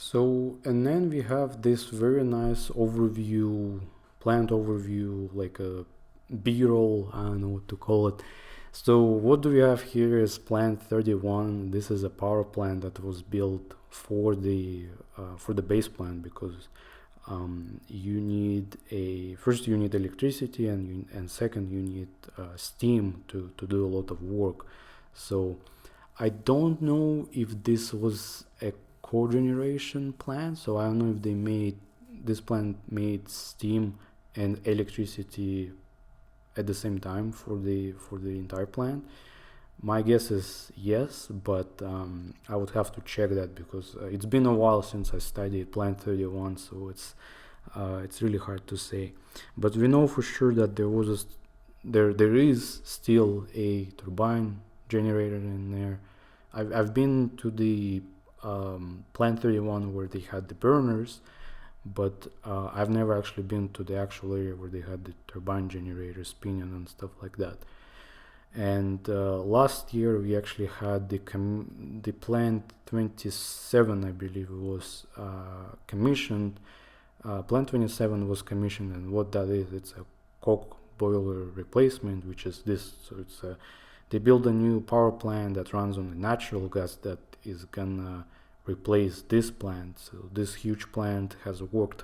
So, and then we have this very nice overview, plant overview, like a B-roll, I don't know what to call it. So what do we have here is plant 31. This is a power plant that was built for the base plant, because you need first you need electricity, and second you need steam to do a lot of work. So I don't know if this was a cogeneration plant, so I don't know if this plant made steam and electricity at the same time for the entire plant. My guess is yes, but I would have to check that, because it's been a while since I studied plant 31, so it's really hard to say. But we know for sure that there is still a turbine generator in there. I've been to the plant 31 where they had the burners, but I've never actually been to the actual area where they had the turbine generator spinning and stuff like that. And last year we actually had the plant 27, I believe it was commissioned. Plant 27 was commissioned, and what that is, it's a coke boiler replacement, which is this. So it's they build a new power plant that runs on the natural gas that is gonna replace this plant. So this huge plant has worked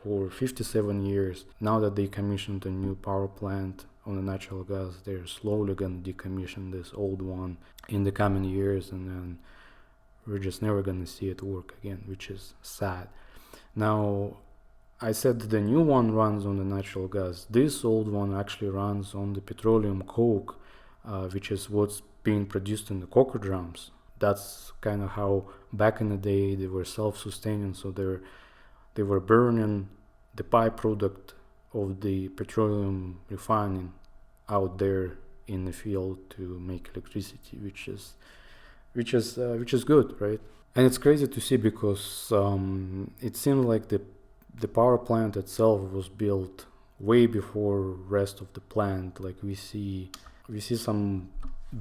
for 57 years. Now that they commissioned a new power plant on the natural gas, they're slowly going to decommission this old one in the coming years, and then we're just never going to see it work again, which is sad. Now, I said the new one runs on the natural gas. This old one actually runs on the petroleum coke, which is what's being produced in the coker drums. That's kind of how back in the day they were self-sustaining, so they were burning the byproduct of the petroleum refining out there in the field to make electricity, which is good, right? And it's crazy to see, because it seems like the power plant itself was built way before rest of the plant. Like we see some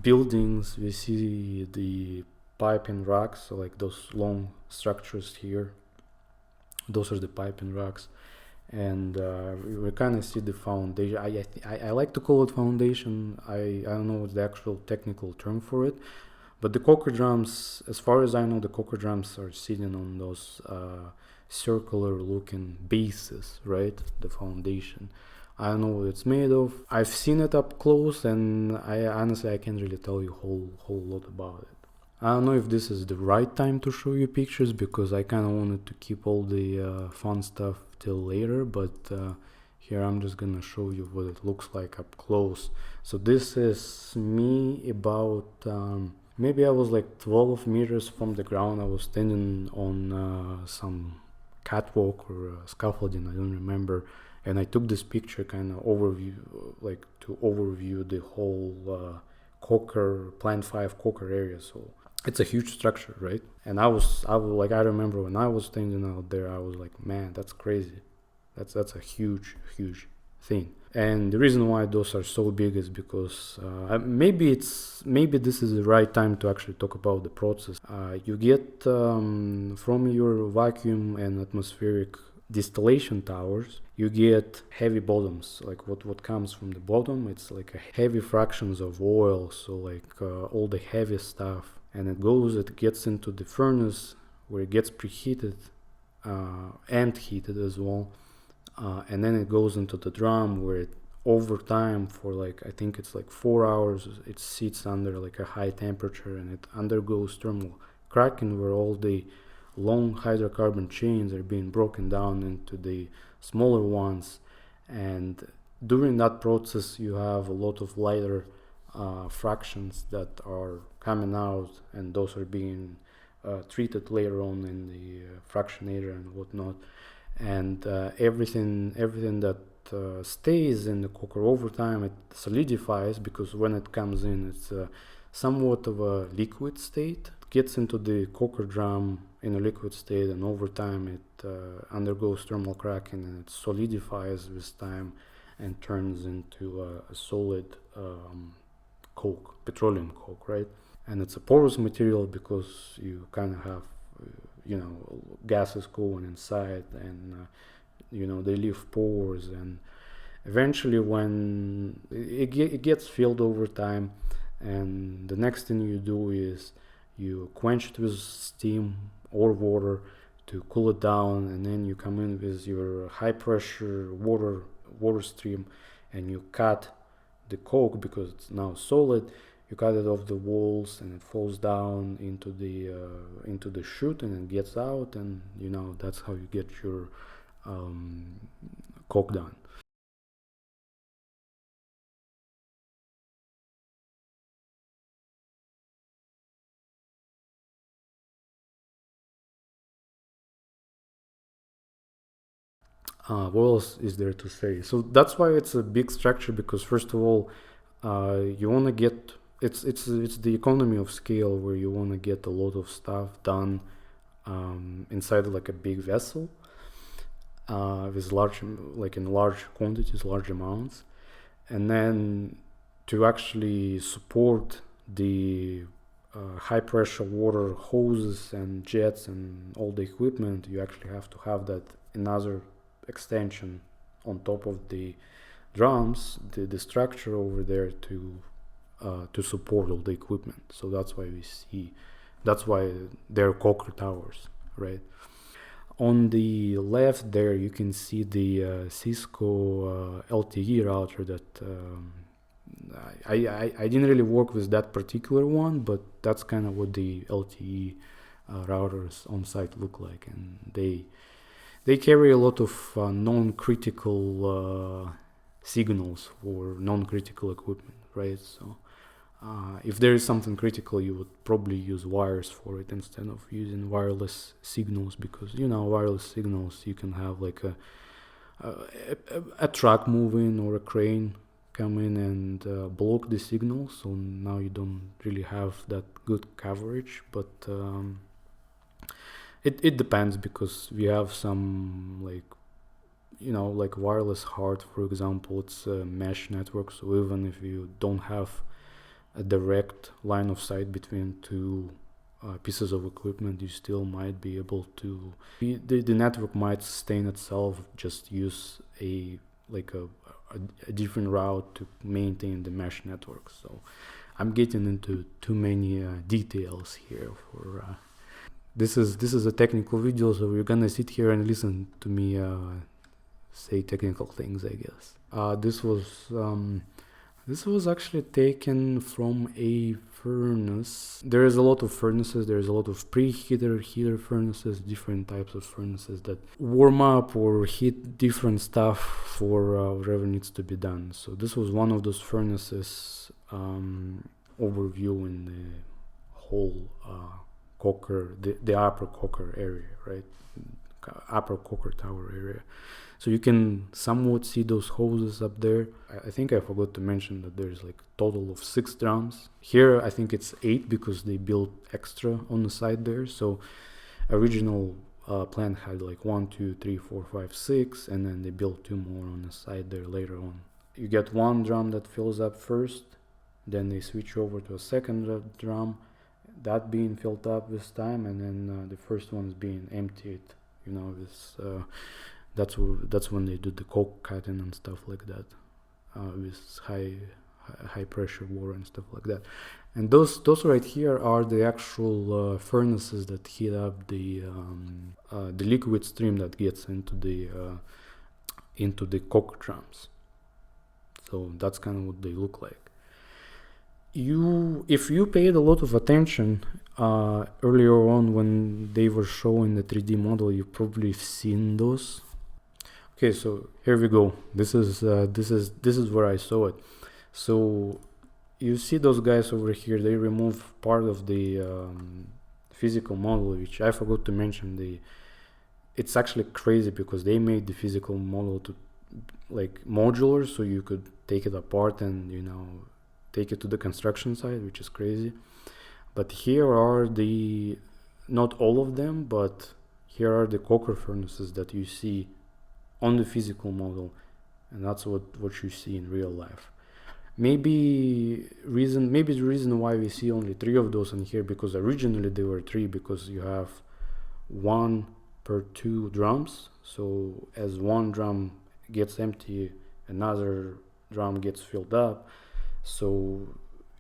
buildings, we see the piping racks, so like those long structures here, those are the piping racks. And we kind of see the foundation. I like to call it foundation. I don't know what's the actual technical term for it, but the coker drums, as far as I know, the coker drums are sitting on those circular looking bases, right? The foundation. I don't know what it's made of. I've seen it up close, and I honestly can't really tell you whole lot about it. I don't know if this is the right time to show you pictures, because I kind of wanted to keep all the fun stuff till later, but here I'm just gonna show you what it looks like up close. So this is me about maybe I was like 12 meters from the ground. I was standing on some catwalk or scaffolding, I don't remember, and I took this picture kind of overview, like to overview the whole plant 5 coker area. So it's a huge structure, right? And I remember when I was standing out there, I was like, man, that's crazy. That's a huge thing. And the reason why those are so big is because maybe this is the right time to actually talk about the process. You get from your vacuum and atmospheric distillation towers, you get heavy bottoms. Like what comes from the bottom, it's like a heavy fractions of oil, so like all the heavy stuff. And it gets into the furnace where it gets preheated and heated as well, and then it goes into the drum where it over time for like I think it's like 4 hours it sits under like a high temperature, and it undergoes thermal cracking where all the long hydrocarbon chains are being broken down into the smaller ones, and during that process you have a lot of lighter fractions that are coming out, and those are being treated later on in the fractionator and whatnot. And everything that stays in the coker over time, it solidifies, because when it comes in, it's somewhat of a liquid state. It gets into the coker drum in a liquid state, and over time it undergoes thermal cracking, and it solidifies with time and turns into a solid coke, petroleum coke, right? And it's a porous material because you kind of have gases going inside, and they leave pores, and eventually when it gets filled over time, and the next thing you do is you quench it with steam or water to cool it down, and then you come in with your high pressure water stream, and you cut the coke because it's now solid. You cut it off the walls, and it falls down into the chute, and it gets out, and that's how you get your coke done. What else is there to say? So that's why it's a big structure, because first of all, you want to get it's the economy of scale, where you want to get a lot of stuff done inside like a big vessel with in large quantities, large amounts, and then to actually support the high pressure water hoses and jets and all the equipment, you actually have to have that another extension on top of the drums, the structure over there to support all the equipment. So that's why they're coker towers, right? On the left there, you can see the Cisco LTE router that I didn't really work with that particular one, but that's kind of what the LTE routers on site look like, and they carry a lot of non-critical signals for non-critical equipment, right? So if there is something critical, you would probably use wires for it instead of using wireless signals, because wireless signals, you can have like a truck moving or a crane come in and block the signal, so now you don't really have that good coverage. But it depends, because we have some like wireless HART, for example. It's a mesh network, so even if you don't have a direct line of sight between two pieces of equipment, you still might be able to the network might sustain itself, just use a different route to maintain the mesh network. So I'm getting into too many details here for this is a technical video, so you're gonna sit here and listen to me say technical things, I guess. This was actually taken from a furnace. There is a lot of furnaces. There's a lot of preheater, heater furnaces, different types of furnaces that warm up or heat different stuff for whatever needs to be done. So this was one of those furnaces overview in the whole coker, the upper coker area, right? Upper coker tower area. So you can somewhat see those hoses up there. I think I forgot to mention that there's like total of 6 drums. Here I think it's 8 because they built extra on the side there. So original plan had like 1, 2, 3, 4, 5, 6, and then they built 2 more on the side there later on. You get one drum that fills up first, then they switch over to a second drum, that being filled up with time, and then the first one is being emptied. That's when they do the coke cutting and stuff like that, with high pressure water and stuff like that. And those right here are the actual furnaces that heat up the liquid stream that gets into the coke drums. So that's kind of what they look like. If you paid a lot of attention earlier on when they were showing the 3D model, you've probably seen those. Okay, so here we go. This is where I saw it. So you see those guys over here. They remove part of the physical model, which I forgot to mention. It's actually crazy because they made the physical model to like modular, so you could take it apart and take it to the construction site, which is crazy. But here are not all of them, but here are the coker furnaces that you see on the physical model, and that's what you see in real life. Maybe the reason why we see only 3 of those in here, because originally there were 3, because you have 1 per 2 drums. So as one drum gets empty, another drum gets filled up. So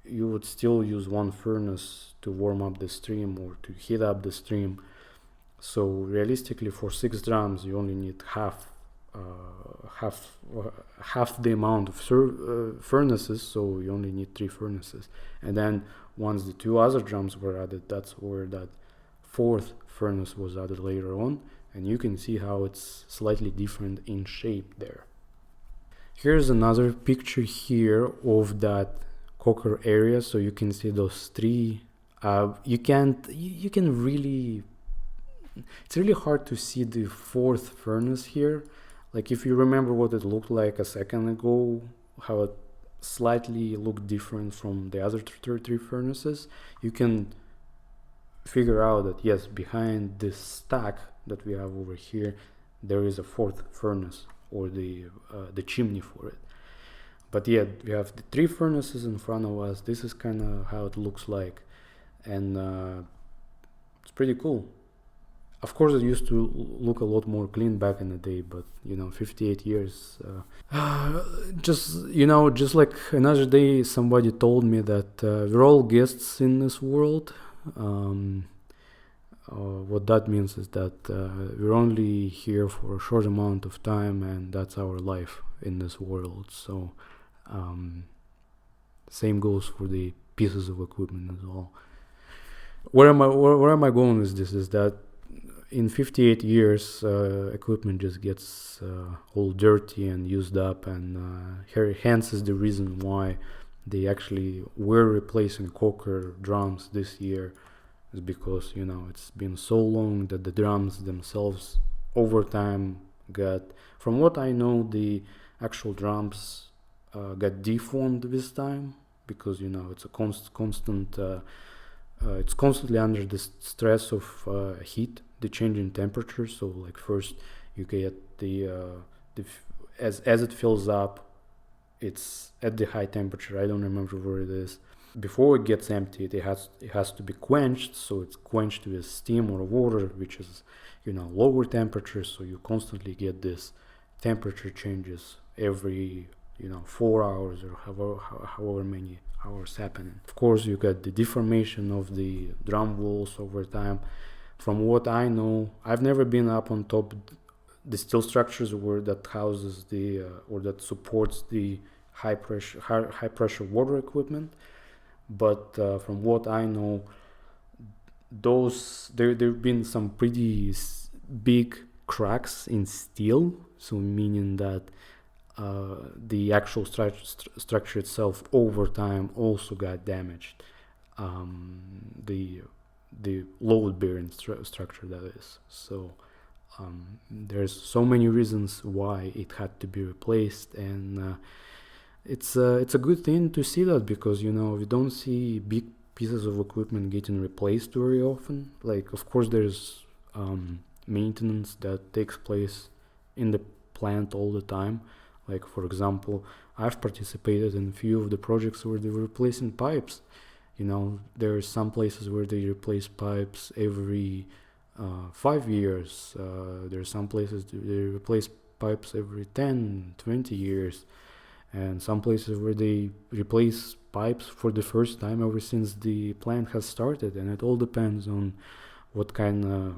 you would still use one furnace to warm up the stream or to heat up the stream. So realistically, for 6 drums, you only need half the amount of furnaces. So you only need 3 furnaces. And then once the 2 other drums were added, that's where that 4th furnace was added later on. And you can see how it's slightly different in shape there. Here's another picture here of that coker area. So you can see those 3. You can really, it's really hard to see the 4th furnace here. Like if you remember what it looked like a second ago, how it slightly looked different from the other 3 furnaces, you can figure out that yes, behind this stack that we have over here, there is a 4th furnace, or the chimney for it. But yeah, we have the 3 furnaces in front of us. This is kind of how it looks like, and it's pretty cool. Of course, it used to look a lot more clean back in the day, but 58 years. Just like another day, somebody told me that we're all guests in this world. What that means is that we're only here for a short amount of time, and that's our life in this world. So same goes for the pieces of equipment as well. Where am I going with this is that in 58 years, equipment just gets all dirty and used up, and hence is the reason why they actually were replacing coker drums this year, is because it's been so long that the drums themselves over time got, from what I know, the actual drums got deformed this time, because it's a constant it's constantly under the stress of heat, the change in temperature. So like first you get as it fills up, it's at the high temperature. I don't remember where it is. Before it gets emptied, it has to be quenched. So it's quenched with steam or water, which is lower temperature. So you constantly get this temperature changes every 4 hours or however many hours happening. Of course, you get the deformation of the drum walls over time. From what I know, I've never been up on top the steel structures where that houses the or that supports the high pressure water equipment. But from what I know, there've been some pretty big cracks in steel. So meaning that the actual structure itself over time also got damaged. The load bearing structure, that is. So there's so many reasons why it had to be replaced, and it's a good thing to see that, because we don't see big pieces of equipment getting replaced very often. Like, of course, there's maintenance that takes place in the plant all the time. Like, for example, I've participated in a few of the projects where they were replacing pipes. There are some places where they replace pipes every 5 years. There are some places they replace pipes every 10, 20 years. And some places where they replace pipes for the first time ever since the plant has started. And it all depends on what kind of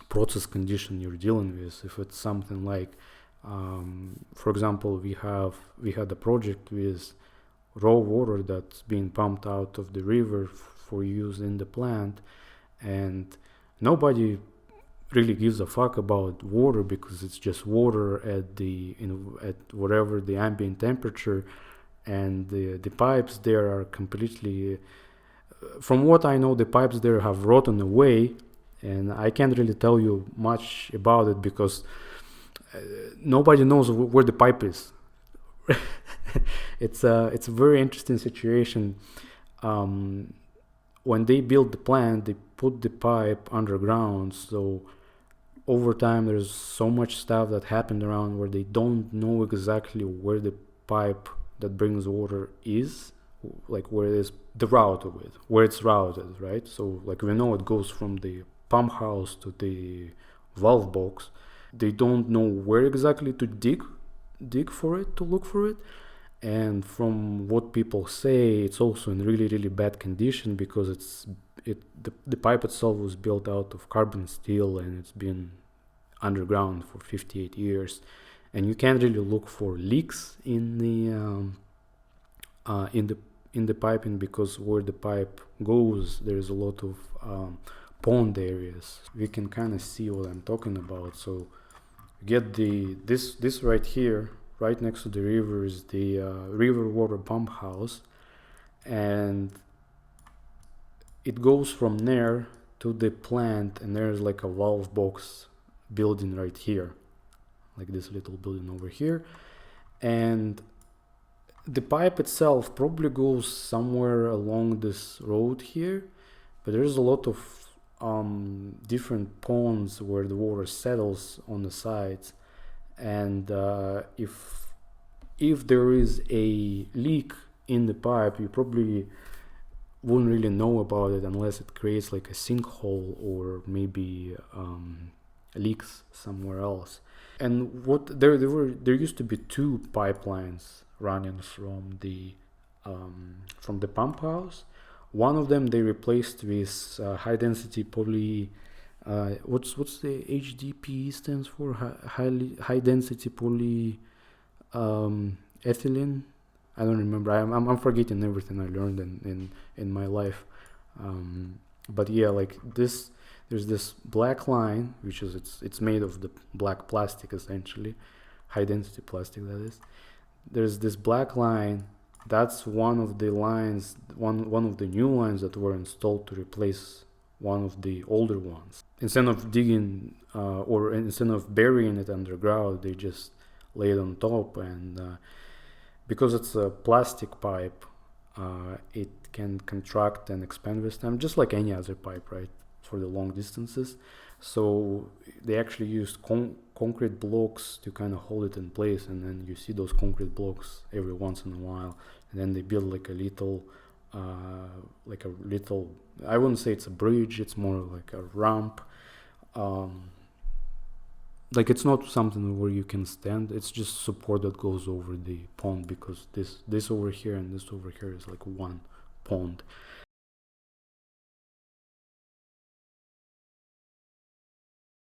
process condition you're dealing with. If it's something like, for example, we had a project with raw water that's being pumped out of the river for use in the plant, and nobody really gives a fuck about water because it's just water at whatever the ambient temperature, and the pipes there are completely, from what I know, the pipes there have rotten away, and I can't really tell you much about it because nobody knows where the pipe is. It's a very interesting situation. When they built the plant, they put the pipe underground, so over time there's so much stuff that happened around where they don't know exactly where the pipe that brings water is, like where it is, the route of it, where it's routed, right? So like we know it goes from the pump house to the valve box. They don't know where exactly to dig for it, to look for it. And from what people say, it's also in really bad condition because the pipe itself was built out of carbon steel, and it's been underground for 58 years, and you can't really look for leaks in the piping, because where the pipe goes there's a lot of pond areas. We can kind of see what I'm talking about. So get this right here, right next to the river, is the river water pump house, and it goes from there to the plant, and there's like a valve box building right here, like this little building over here. And the pipe itself probably goes somewhere along this road here, but there's a lot of different ponds where the water settles on the sides, and if there is a leak in the pipe, you probably wouldn't really know about it unless it creates like a sinkhole or maybe leaks somewhere else. And what there used to be two pipelines running from the pump house. One of them they replaced with high density poly. What's the HDPE stands for? High density poly ethylene. I don't remember. I'm forgetting everything I learned in my life. But yeah, like this, there's this black line, which is it's made of the black plastic essentially, high density plastic that is. There's this black line. That's one of the lines, one of the new lines that were installed to replace one of the older ones. Instead of digging or instead of burying it underground, they just lay it on top, and because it's a plastic pipe, it can contract and expand with time, just like any other pipe, right, for the long distances. So they actually used concrete blocks to kind of hold it in place, and then you see those concrete blocks every once in a while, and then they build like a little, I wouldn't say it's a bridge, it's more like a ramp. Like it's not something where you can stand, it's just support that goes over the pond, because this over here and this over here is like one pond.